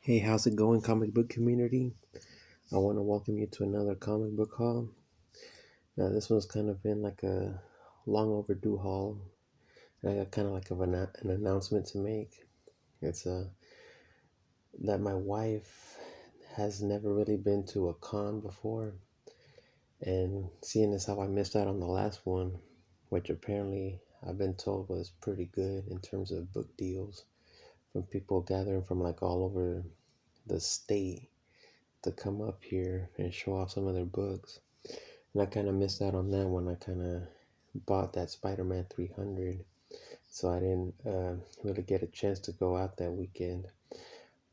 Hey, how's it going, comic book community? I want to welcome you to another comic book haul. Now, this one's kind of been like a long overdue haul. I got kind of like an announcement to make. It's that my wife has never really been to a con before, and seeing as how I missed out on the last one, which apparently I've been told was pretty good in terms of book deals from people gathering from like all over the state to come up here and show off some of their books. And I kind of missed out on that when I kind of bought that Spider Man 300. So I didn't really get a chance to go out that weekend.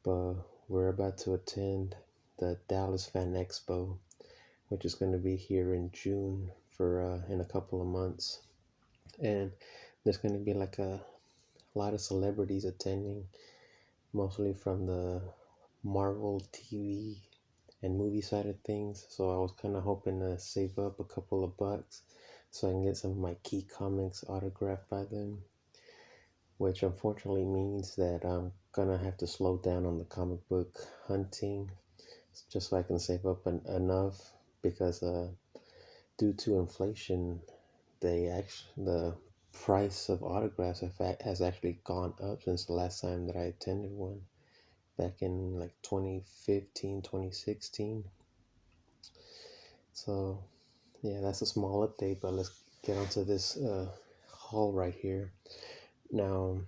But we're about to attend the Dallas Fan Expo, which is going to be here in June for in a couple of months. And there's going to be like a lot of celebrities attending, mostly from the Marvel TV and movie side of things. So I was kind of hoping to save up a couple of bucks so I can get some of my key comics autographed by them, which unfortunately means that I'm gonna have to slow down on the comic book hunting just so I can save up enough because due to inflation, the price of autographs has actually gone up since the last time that I attended one back in like 2015, 2016. So yeah, that's a small update, but let's get onto this haul right here. Now,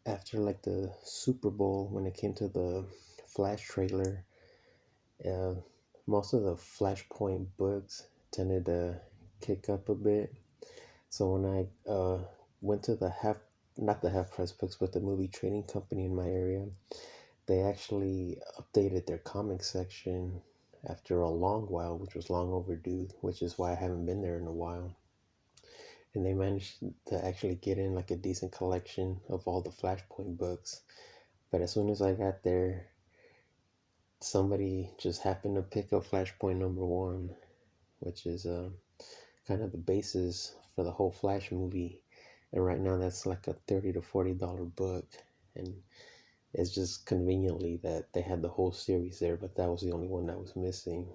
after like the Super Bowl, when it came to the Flash trailer, uh, most of the Flashpoint books tended to kick up a bit. So when I went to not the half price books, but the movie trading company in my area, they actually updated their comic section after a long while, which was long overdue, which is why I haven't been there in a while. And they managed to actually get in like a decent collection of all the Flashpoint books. But as soon as I got there, somebody just happened to pick up Flashpoint number one, which is kind of the basis for the whole Flash movie. And right now, that's like a $30 to $40 book, and it's just conveniently that they had the whole series there, but that was the only one that was missing.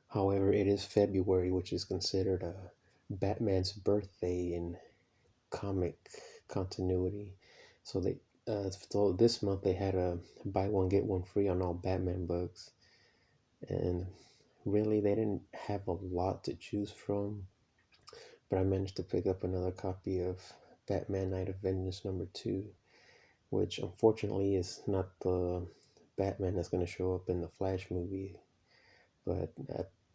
However, it is February, which is considered a Batman's birthday in comic continuity. So this month they had a buy one get one free on all Batman books, and really they didn't have a lot to choose from. But I managed to pick up another copy of Batman Night of Vengeance number two, which unfortunately is not the Batman that's going to show up in the Flash movie. But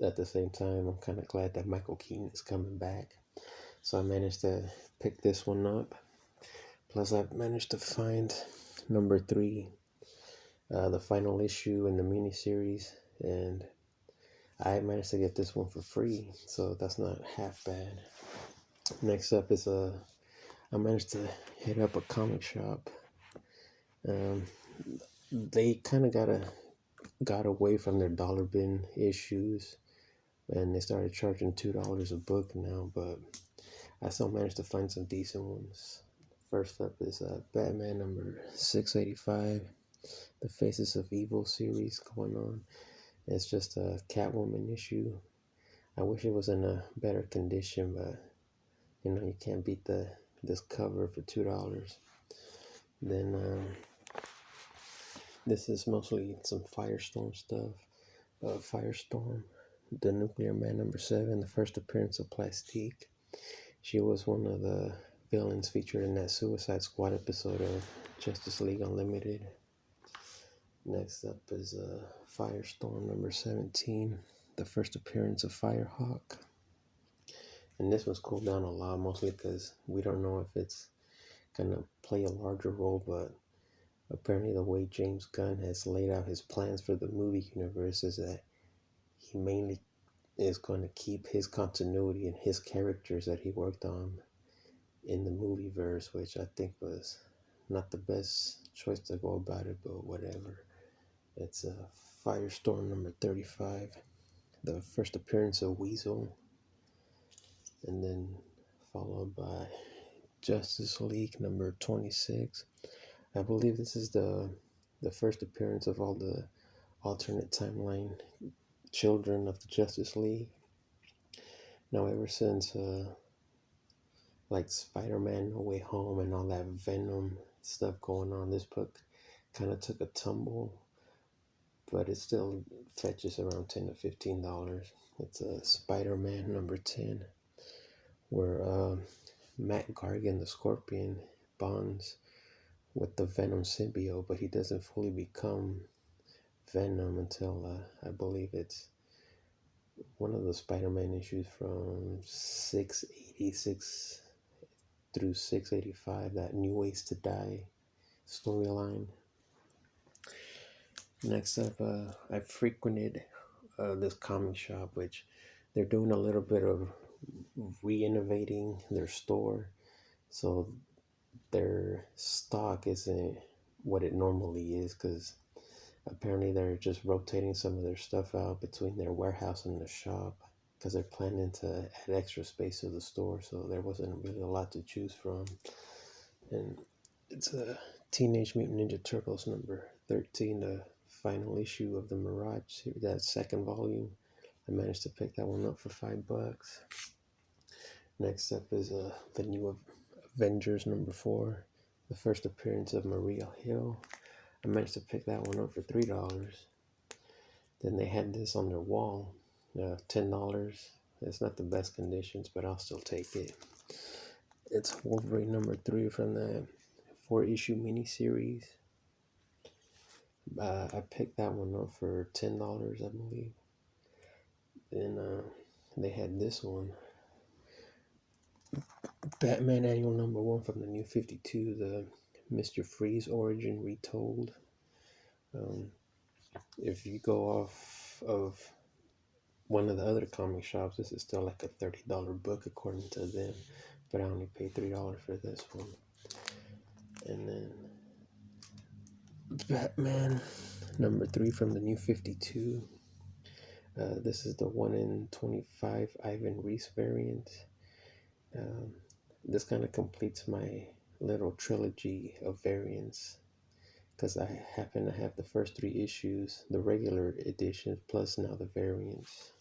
at the same time, I'm kind of glad that Michael Keaton is coming back. So I managed to pick this one up. Plus, I've managed to find number three, the final issue in the miniseries, and I managed to get this one for free, so that's not half bad. Next up is I managed to hit up a comic shop. Um, they kind of got away from their dollar bin issues, and they started charging $2 a book now, but I still managed to find some decent ones. First up is Batman number 685, the Faces of Evil series going on. It's just a Catwoman issue. I wish it was in a better condition, but you can't beat this cover for $2. Then this is mostly some Firestorm stuff. Firestorm, the Nuclear Man number 7, the first appearance of Plastique. She was one of the villains featured in that Suicide Squad episode of Justice League Unlimited. Next up is Firestorm number 17, the first appearance of Firehawk. And this one's cooled down a lot, mostly because we don't know if it's going to play a larger role, but apparently the way James Gunn has laid out his plans for the movie universe is that he mainly is going to keep his continuity and his characters that he worked on in the movie verse, which I think was not the best choice to go about it, but whatever. It's Firestorm number 35, the first appearance of Weasel, and then followed by Justice League number 26. I believe this is the the first appearance of all the alternate timeline children of the Justice League. Now, ever since like Spider-Man No Way Home and all that Venom stuff going on, this book kind of took a tumble, but it still fetches around $10 to $15. It's a Spider-Man number 10, where Matt Gargan, the Scorpion, bonds with the Venom symbiote, but he doesn't fully become Venom until I believe it's one of the Spider-Man issues from 686 through 685, that New Ways to Die storyline. Next up, I frequented this comic shop, which they're doing a little bit of re-innovating their store, so their stock isn't what it normally is, because apparently they're just rotating some of their stuff out between their warehouse and the shop, because they're planning to add extra space to the store, so there wasn't really a lot to choose from. And it's a Teenage Mutant Ninja Turtles number 13, the final issue of the Mirage series, that second volume. I managed to pick that one up for $5. Next up is the new Avengers number 4, the first appearance of Maria Hill. I managed to pick that one up for $3. Then they had this on their wall, $10. It's not the best conditions, but I'll still take it. It's Wolverine number 3 from the 4-issue miniseries. I picked that one up for $10, I believe. Then they had this one, Batman Annual number 1 from the New 52, the Mr. Freeze origin retold. If you go off of one of the other comic shops, this is still like a $30 book according to them, but I only paid $3 for this one. And then Batman number 3 from the New 52. This is the 1 in 25 Ivan Reis variant. This kind of completes my little trilogy of variants, because I happen to have the first 3 issues, the regular edition, plus now the variants.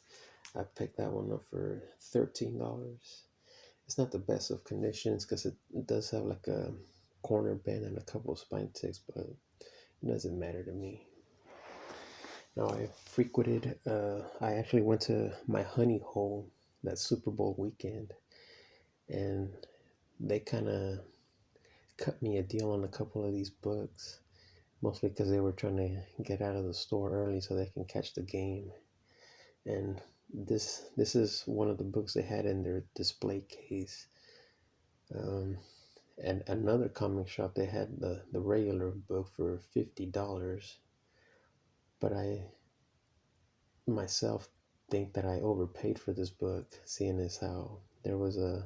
I picked that one up for $13. It's not the best of conditions, because it does have like a corner bend and a couple of spine ticks, but it doesn't matter to me. Now, I actually went to my honey hole that Super Bowl weekend, and they kind of cut me a deal on a couple of these books, mostly because they were trying to get out of the store early so they can catch the game. And this is one of the books they had in their display case. And another comic shop, they had the regular book for $50, but I myself think that I overpaid for this book, seeing as how there was a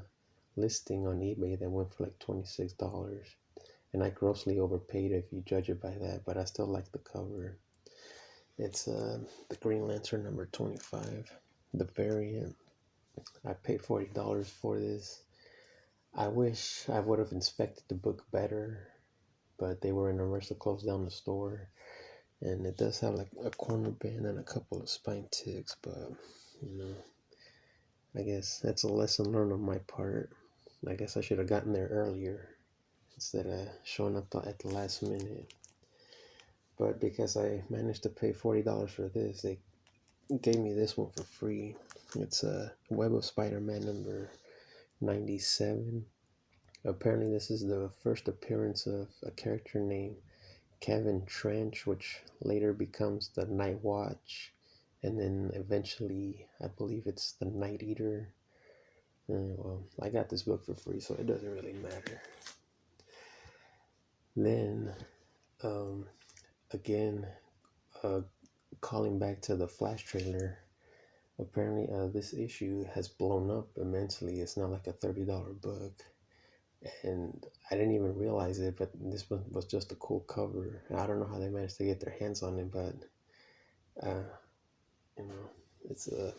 listing on eBay that went for like $26, and I grossly overpaid if you judge it by that, but I still like the cover. It's the Green Lantern number 25, the variant. I paid $40 for this. I wish I would have inspected the book better, but they were in a rush to close down the store. And it does have like a corner band and a couple of spine ticks, but I guess that's a lesson learned on my part. I guess I should have gotten there earlier instead of showing up at the last minute. But because I managed to pay $40 for this, they gave me this one for free. It's a Web of Spider-Man number 97. Apparently this is the first appearance of a character named Kevin Trench, which later becomes the Night Watch, and then eventually I believe it's the Night Eater. Well, I got this book for free, so it doesn't really matter. Then again, calling back to the Flash trailer, apparently this issue has blown up immensely. It's not like a $30 book, and I didn't even realize it, but this one was just a cool cover. I don't know how they managed to get their hands on it, but it's a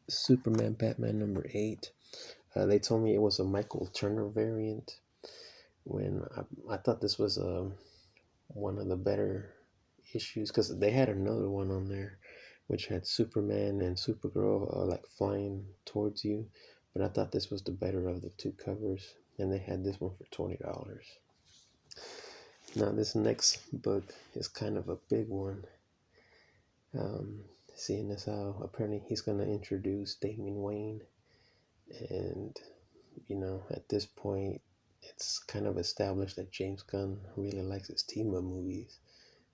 Superman Batman number 8. They told me it was a Michael Turner variant, when I thought this was one of the better issues, because they had another one on there which had Superman and Supergirl like flying towards you, but I thought this was the better of the two covers, and they had this one for $20. Now this next book is kind of a big one. Seeing as how apparently he's going to introduce Damian Wayne, and at this point it's kind of established that James Gunn really likes his team up movies.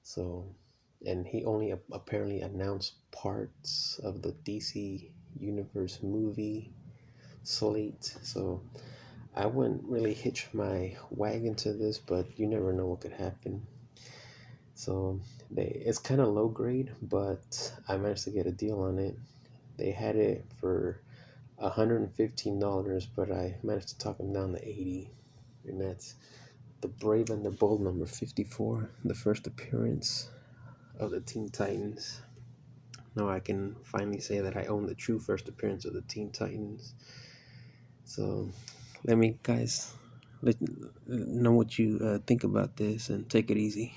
So, and he only apparently announced parts of the DC Universe movie slate. So I wouldn't really hitch my wagon to this, but you never know what could happen. So it's kind of low grade, but I managed to get a deal on it. They had it for $115, but I managed to talk them down to 80, and that's The Brave and the Bold number 54, the first appearance of the Teen Titans. Now I can finally say that I own the true first appearance of the Teen Titans. So let me, guys, let know what you think about this, and take it easy.